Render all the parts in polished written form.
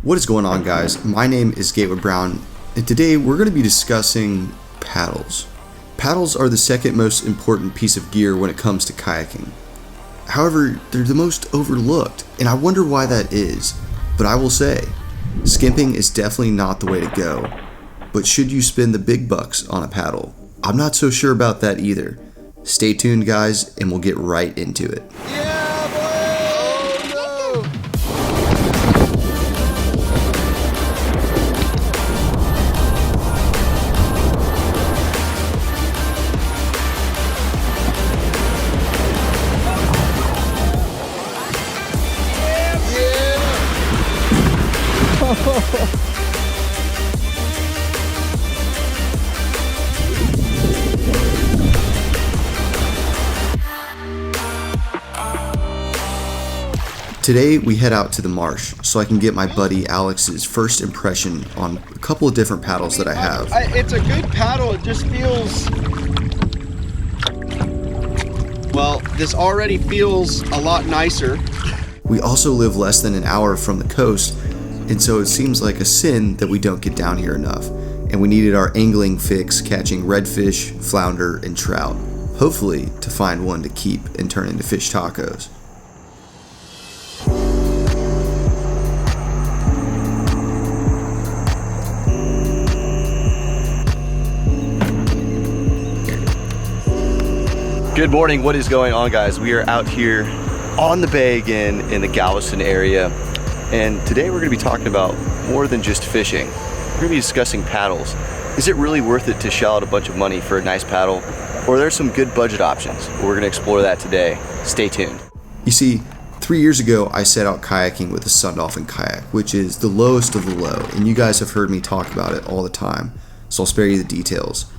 What is going on, guys? My name is Gateway Brown, and today we're going to be discussing paddles. Paddles are the second most important piece of gear when it comes to kayaking. However, they're the most overlooked, and I wonder why that is. But I will say, skimping is definitely not the way to go. But should you spend the big bucks on a paddle? I'm not so sure about that either. Stay tuned, guys, and we'll get right into it. Today we head out to the marsh so I can get my buddy Alex's first impression on a couple of different paddles that I have. It's a good paddle, it just feels... Well, this already feels a lot nicer. We also live less than an hour from the coast, and so it seems like a sin that we don't get down here enough. And we needed our angling fix catching redfish, flounder, and trout. Hopefully to find one to keep and turn into fish tacos. Good morning, what is going on, guys? We are out here on the bay again in the Galveston area, and today we're going to be talking about more than just fishing. We're going to be discussing paddles. Is it really worth it to shell out a bunch of money for a nice paddle, or are there some good budget options? We're going to explore that today. Stay tuned. You see, 3 years ago I set out kayaking with a Sundolphin kayak, which is the lowest of the low, and you guys have heard me talk about it all the time, so I'll spare you the details.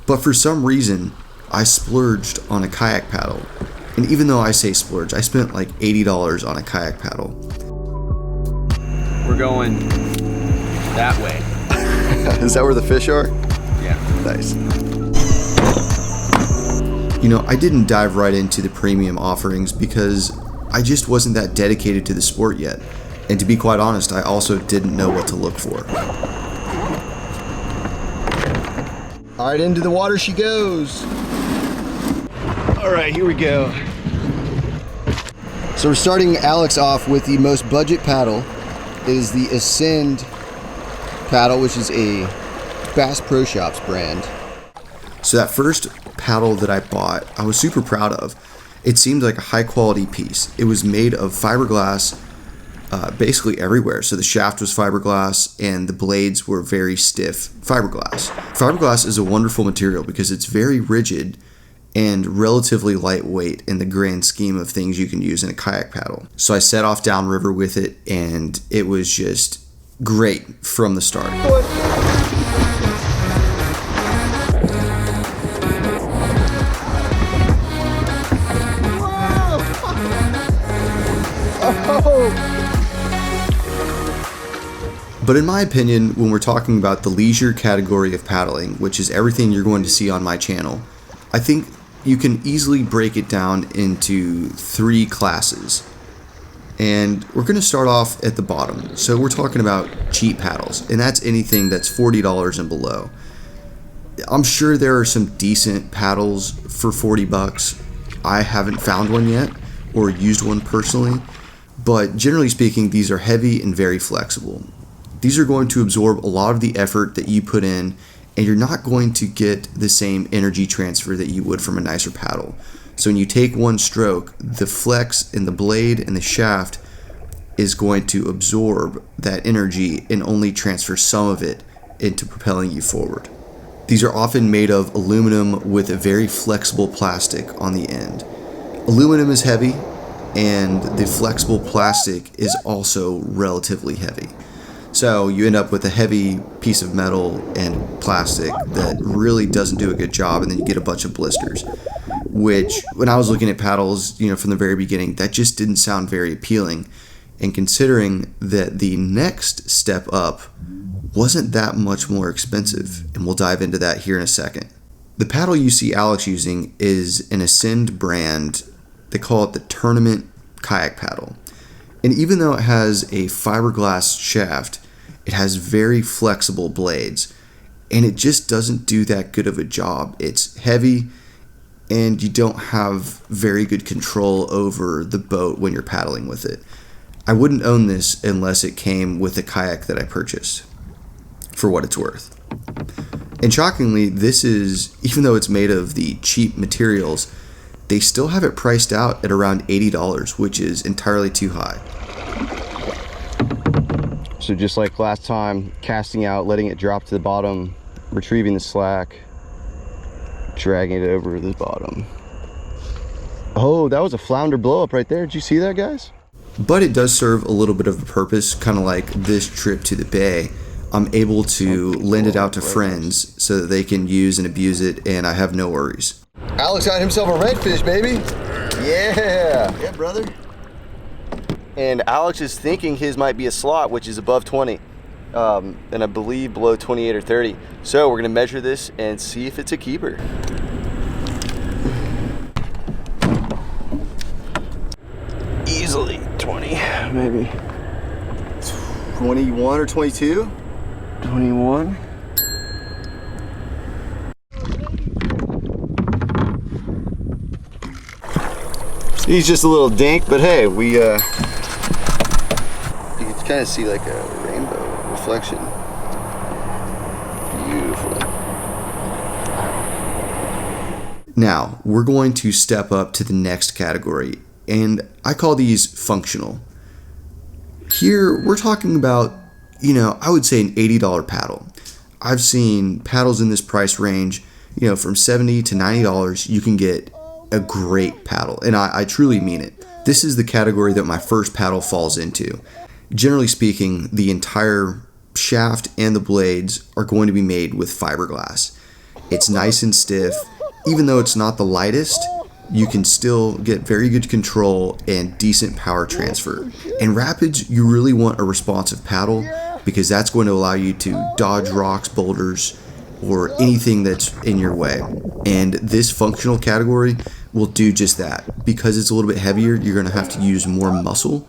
But for some reason, I splurged on a kayak paddle. And even though I say splurge, I spent like $80 on a kayak paddle. We're going that way. Is that where the fish are? Yeah. Nice. You know, I didn't dive right into the premium offerings because I just wasn't that dedicated to the sport yet. And to be quite honest, I also didn't know what to look for. All right, into the water she goes. All right, here we go. So we're starting Alex off with the most budget paddle. It is the Ascend paddle, which is a Bass Pro Shops brand. So that first paddle that I bought, I was super proud of. It seemed like a high quality piece. It was made of fiberglass basically everywhere. So the shaft was fiberglass and the blades were very stiff fiberglass. Fiberglass is a wonderful material because it's very rigid and relatively lightweight in the grand scheme of things you can use in a kayak paddle. So I set off downriver with it, and it was just great from the start. But in my opinion, when we're talking about the leisure category of paddling, which is everything you're going to see on my channel, I think you can easily break it down into three classes. And we're going to start off at the bottom. So we're talking about cheap paddles, and that's anything that's $40 and below. I'm sure there are some decent paddles for 40 bucks. I haven't found one yet or used one personally, but generally speaking, these are heavy and very flexible. These are going to absorb a lot of the effort that you put in, and you're not going to get the same energy transfer that you would from a nicer paddle. So when you take one stroke, the flex in the blade and the shaft is going to absorb that energy and only transfer some of it into propelling you forward. These are often made of aluminum with a very flexible plastic on the end. Aluminum is heavy, and the flexible plastic is also relatively heavy. So you end up with a heavy piece of metal and plastic that really doesn't do a good job, and then you get a bunch of blisters, which when I was looking at paddles, from the very beginning, that just didn't sound very appealing. And considering that the next step up wasn't that much more expensive, and we'll dive into that here in a second. The paddle you see Alex using is an Ascend brand. They call it the Tournament Kayak Paddle. And even though it has a fiberglass shaft, it has very flexible blades, and it just doesn't do that good of a job. It's heavy, and you don't have very good control over the boat when you're paddling with it. I wouldn't own this unless it came with a kayak that I purchased, for what it's worth. And shockingly, this is, even though it's made of the cheap materials, they still have it priced out at around $80, which is entirely too high. So just like last time, casting out, letting it drop to the bottom, retrieving the slack, dragging it over the bottom. Oh, that was a flounder blow up right there. Did you see that, guys? But it does serve a little bit of a purpose, kind of like this trip to the bay. I'm able to lend it out to friends so that they can use and abuse it, and I have no worries. Alex got himself a redfish, baby. Yeah. Yeah, brother. And Alex is thinking his might be a slot, which is above 20. And I believe below 28 or 30. So we're gonna measure this and see if it's a keeper. Easily 20, maybe. 21 or 22? 21. He's just a little dink, but hey, we You can kind of see like a rainbow reflection. Beautiful. Now, we're going to step up to the next category, and I call these functional. Here, we're talking about, I would say an $80 paddle. I've seen paddles in this price range, from $70 to $90. You can get a great paddle, and I truly mean it. This is the category that my first paddle falls into. Generally speaking, the entire shaft and the blades are going to be made with fiberglass. It's nice and stiff. Even though it's not the lightest, you can still get very good control and decent power transfer. In rapids, you really want a responsive paddle because that's going to allow you to dodge rocks, boulders, or anything that's in your way. And this functional category will do just that. Because it's a little bit heavier, you're going to have to use more muscle.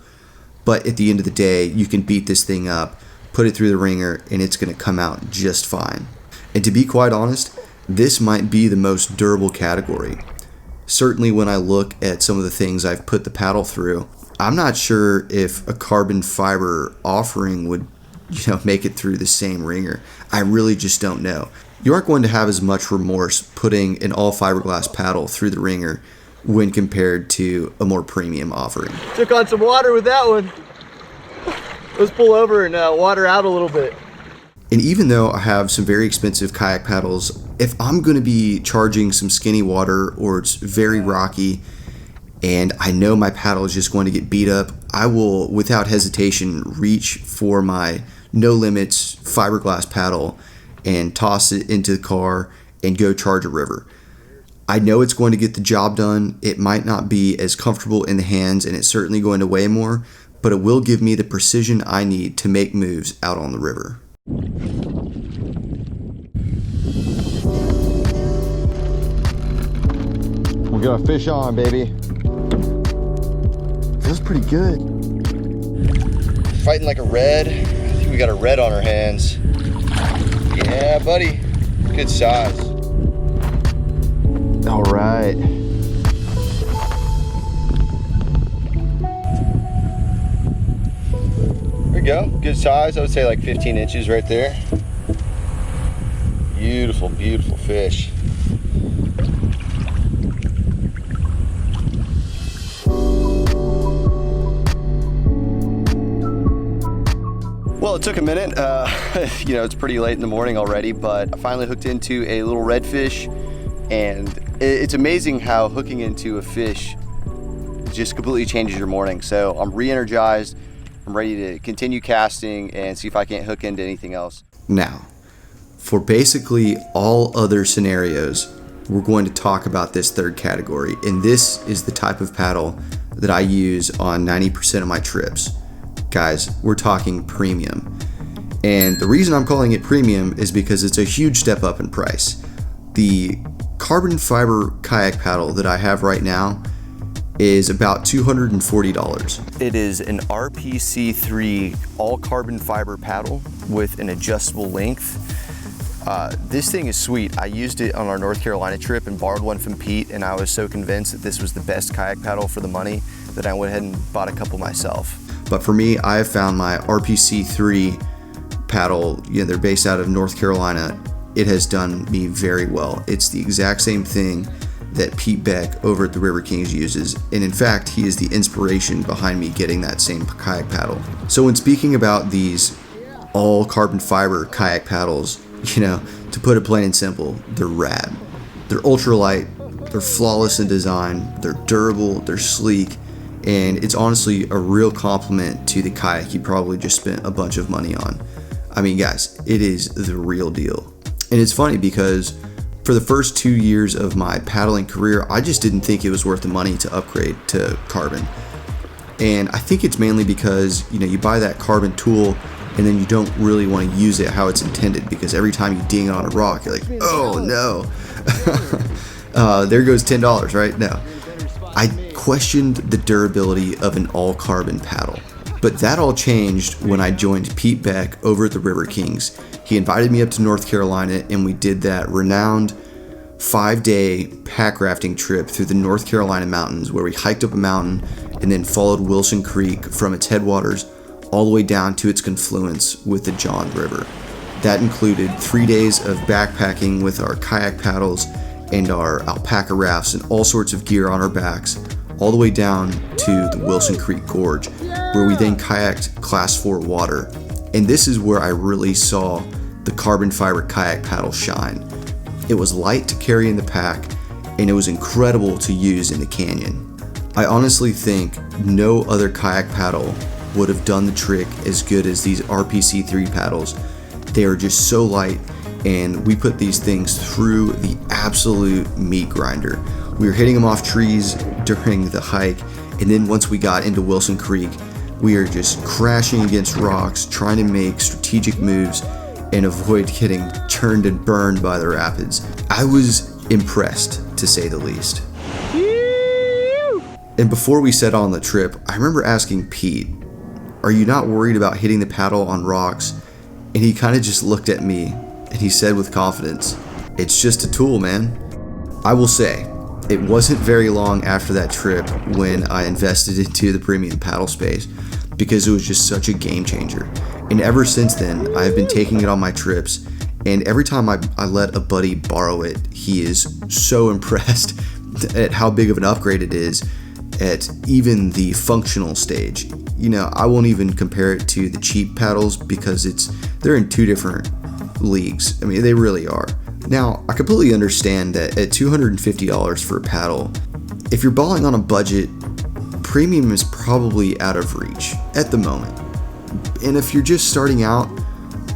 But at the end of the day, you can beat this thing up, put it through the ringer, and it's going to come out just fine. And to be quite honest, this might be the most durable category. Certainly when I look at some of the things I've put the paddle through, I'm not sure if a carbon fiber offering would make it through the same ringer. I really just don't know. You aren't going to have as much remorse putting an all fiberglass paddle through the ringer when compared to a more premium offering. took on some water with that one. Let's pull over and water out a little bit. And even though I have some very expensive kayak paddles, if I'm going to be charging some skinny water or it's very rocky and I know my paddle is just going to get beat up, I will, without hesitation, reach for my No Limits fiberglass paddle and toss it into the car and go charge a river. I know it's going to get the job done. It might not be as comfortable in the hands, and it's certainly going to weigh more, but it will give me the precision I need to make moves out on the river. We got a fish on, baby. Feels pretty good. Fighting like a red. I think we got a red on our hands. Yeah, buddy. Good size. All right. There we go. Good size. I would say like 15 inches right there. Beautiful, beautiful fish. Well, it took a minute. It's pretty late in the morning already, but I finally hooked into a little redfish, and it's amazing how hooking into a fish just completely changes your morning. So I'm re-energized. I'm ready to continue casting and see if I can't hook into anything else. Now, for basically all other scenarios, we're going to talk about this third category, and this is the type of paddle that I use on 90% of my trips. Guys, we're talking premium. And the reason I'm calling it premium is because it's a huge step up in price. The carbon fiber kayak paddle that I have right now is about $240. It is an RPC3 all carbon fiber paddle with an adjustable length. This thing is sweet. I used it on our North Carolina trip and borrowed one from Pete, and I was so convinced that this was the best kayak paddle for the money that I went ahead and bought a couple myself. But for me, I have found my RPC3 paddle, they're based out of North Carolina. It has done me very well. It's the exact same thing that Pete Beck over at the River Kings uses, and in fact, he is the inspiration behind me getting that same kayak paddle. So when speaking about these all carbon fiber kayak paddles, to put it plain and simple, they're rad. They're ultralight, they're flawless in design, they're durable, they're sleek, and it's honestly a real compliment to the kayak you probably just spent a bunch of money on. I mean, guys, it is the real deal. And it's funny because for the first 2 years of my paddling career, I just didn't think it was worth the money to upgrade to carbon. And I think it's mainly because, you buy that carbon tool and then you don't really want to use it how it's intended, because every time you ding it on a rock, you're like, oh no, there goes $10, right? No. I questioned the durability of an all carbon paddle, but that all changed when I joined Pete Beck over at the River Kings. He invited me up to North Carolina, and we did that renowned 5-day pack rafting trip through the North Carolina mountains, where we hiked up a mountain and then followed Wilson Creek from its headwaters all the way down to its confluence with the John River. That included 3 days of backpacking with our kayak paddles and our alpaca rafts and all sorts of gear on our backs, all the way down to the Wilson Creek Gorge, where we then kayaked Class 4 water. And this is where I really saw the carbon fiber kayak paddle shine. It was light to carry in the pack, and it was incredible to use in the canyon. I honestly think no other kayak paddle would have done the trick as good as these RPC3 paddles. They are just so light, and we put these things through the absolute meat grinder. We were hitting them off trees during the hike, and then once we got into Wilson Creek, we are just crashing against rocks, trying to make strategic moves and avoid getting churned and burned by the rapids. I was impressed, to say the least. And before we set on the trip, I remember asking Pete, "Are you not worried about hitting the paddle on rocks?" And he kind of just looked at me and he said with confidence, "It's just a tool, man." I will say, it wasn't very long after that trip when I invested into the premium paddle space, because it was just such a game changer. And ever since then, I've been taking it on my trips, and every time I let a buddy borrow it, he is so impressed at how big of an upgrade it is at even the functional stage. I won't even compare it to the cheap paddles, because they're in two different leagues. I mean, they really are. Now, I completely understand that at $250 for a paddle, if you're balling on a budget, premium is probably out of reach at the moment. And if you're just starting out,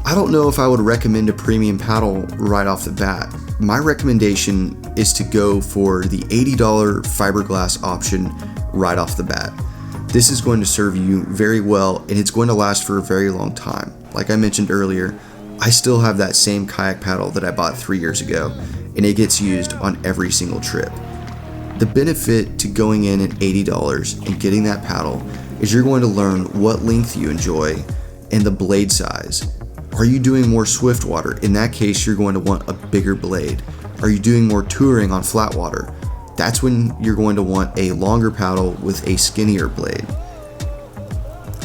I don't know if I would recommend a premium paddle right off the bat. My recommendation is to go for the $80 fiberglass option right off the bat. This is going to serve you very well, and it's going to last for a very long time. Like I mentioned earlier, I still have that same kayak paddle that I bought 3 years ago, and it gets used on every single trip. The benefit to going in at $80 and getting that paddle is you're going to learn what length you enjoy and the blade size. Are you doing more swift water? In that case, you're going to want a bigger blade. Are you doing more touring on flat water? That's when you're going to want a longer paddle with a skinnier blade.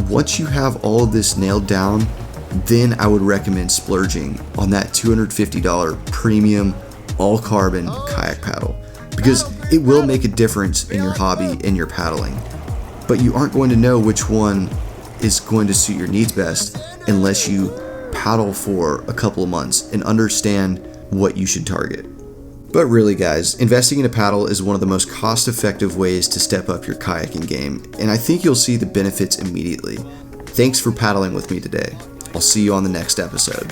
Once you have all of this nailed down, then I would recommend splurging on that $250 premium all carbon kayak paddle, because it will make a difference in your hobby and your paddling. But you aren't going to know which one is going to suit your needs best unless you paddle for a couple of months and understand what you should target. But really, guys, investing in a paddle is one of the most cost-effective ways to step up your kayaking game, and I think you'll see the benefits immediately. Thanks for paddling with me today. I'll see you on the next episode.